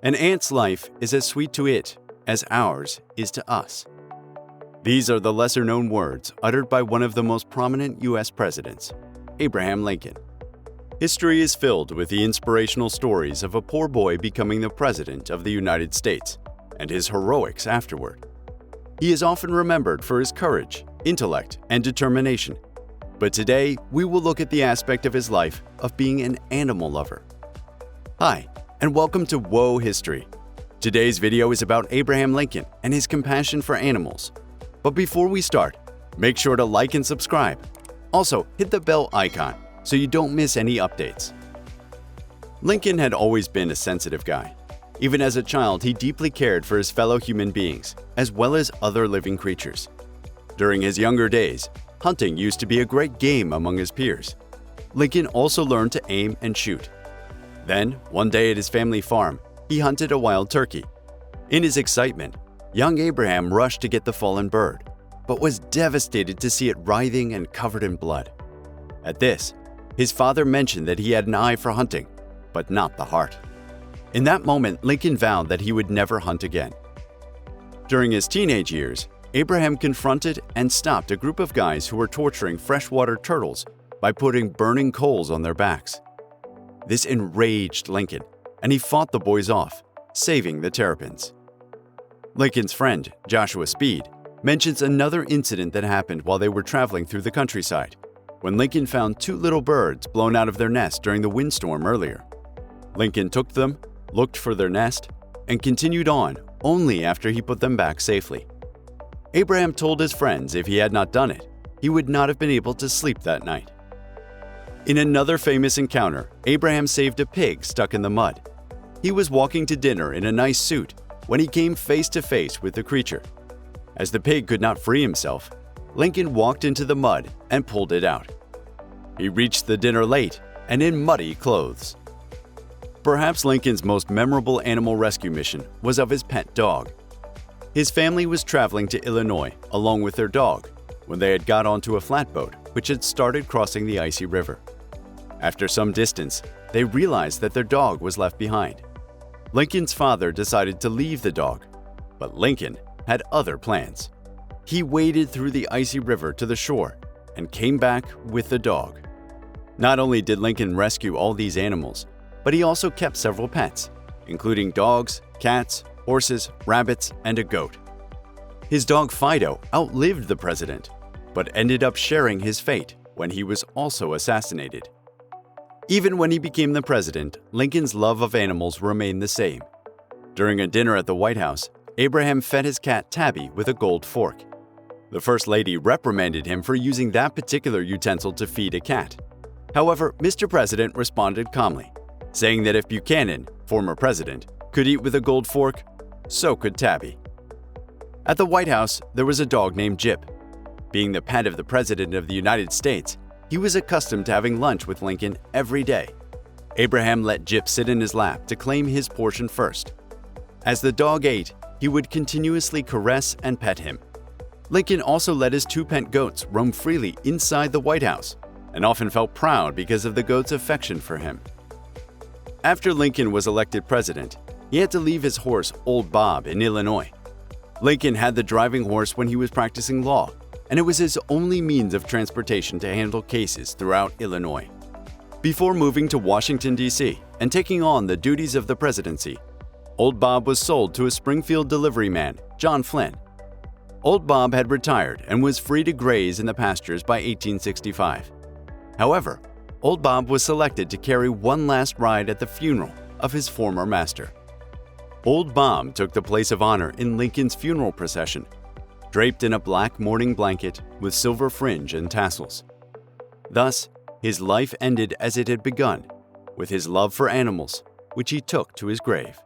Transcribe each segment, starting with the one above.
An ant's life is as sweet to it as ours is to us. These are the lesser-known words uttered by one of the most prominent U.S. presidents, Abraham Lincoln. History is filled with the inspirational stories of a poor boy becoming the President of the United States and his heroics afterward. He is often remembered for his courage, intellect, and determination. But today, we will look at the aspect of his life of being an animal lover. Hi, and welcome to Whoa History. Today's video is about Abraham Lincoln and his compassion for animals. But before we start, make sure to like and subscribe. Also, hit the bell icon so you don't miss any updates. Lincoln had always been a sensitive guy. Even as a child, he deeply cared for his fellow human beings, as well as other living creatures. During his younger days, hunting used to be a great game among his peers. Lincoln also learned to aim and shoot. Then, one day at his family farm, he hunted a wild turkey. In his excitement, young Abraham rushed to get the fallen bird, but was devastated to see it writhing and covered in blood. At this, his father mentioned that he had an eye for hunting, but not the heart. In that moment, Lincoln vowed that he would never hunt again. During his teenage years, Abraham confronted and stopped a group of guys who were torturing freshwater turtles by putting burning coals on their backs. This enraged Lincoln, and he fought the boys off, saving the terrapins. Lincoln's friend, Joshua Speed, mentions another incident that happened while they were traveling through the countryside, when Lincoln found two little birds blown out of their nest during the windstorm earlier. Lincoln took them, looked for their nest, and continued on only after he put them back safely. Abraham told his friends if he had not done it, he would not have been able to sleep that night. In another famous encounter, Abraham saved a pig stuck in the mud. He was walking to dinner in a nice suit when he came face to face with the creature. As the pig could not free himself, Lincoln walked into the mud and pulled it out. He reached the dinner late and in muddy clothes. Perhaps Lincoln's most memorable animal rescue mission was of his pet dog. His family was traveling to Illinois along with their dog when they had got onto a flatboat which had started crossing the icy river. After some distance, they realized that their dog was left behind. Lincoln's father decided to leave the dog, but Lincoln had other plans. He waded through the icy river to the shore and came back with the dog. Not only did Lincoln rescue all these animals, but he also kept several pets, including dogs, cats, horses, rabbits, and a goat. His dog Fido outlived the president, but ended up sharing his fate when he was also assassinated. Even when he became the president, Lincoln's love of animals remained the same. During a dinner at the White House, Abraham fed his cat Tabby with a gold fork. The First Lady reprimanded him for using that particular utensil to feed a cat. However, Mr. President responded calmly, saying that if Buchanan, former president, could eat with a gold fork, so could Tabby. At the White House, there was a dog named Jip. Being the pet of the President of the United States, he was accustomed to having lunch with Lincoln every day. Abraham let Jip sit in his lap to claim his portion first. As the dog ate, he would continuously caress and pet him. Lincoln also let his two pet goats roam freely inside the White House and often felt proud because of the goats' affection for him. After Lincoln was elected president, he had to leave his horse, Old Bob, in Illinois. Lincoln had the driving horse when he was practicing law, and it was his only means of transportation to handle cases throughout Illinois. Before moving to Washington, D.C. and taking on the duties of the presidency, Old Bob was sold to a Springfield delivery man, John Flynn. Old Bob had retired and was free to graze in the pastures by 1865. However, Old Bob was selected to carry one last ride at the funeral of his former master. Old Bob took the place of honor in Lincoln's funeral procession, draped in a black mourning blanket with silver fringe and tassels. Thus, his life ended as it had begun, with his love for animals, which he took to his grave.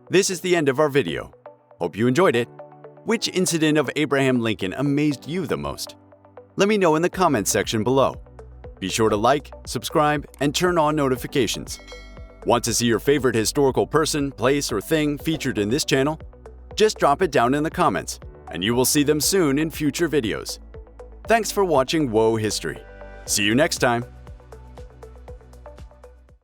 This is the end of our video. Hope you enjoyed it. Which incident of Abraham Lincoln amazed you the most? Let me know in the comments section below. Be sure to like, subscribe, and turn on notifications. Want to see your favorite historical person, place, or thing featured in this channel? Just drop it down in the comments, and you will see them soon in future videos. Thanks for watching Whoa History. See you next time.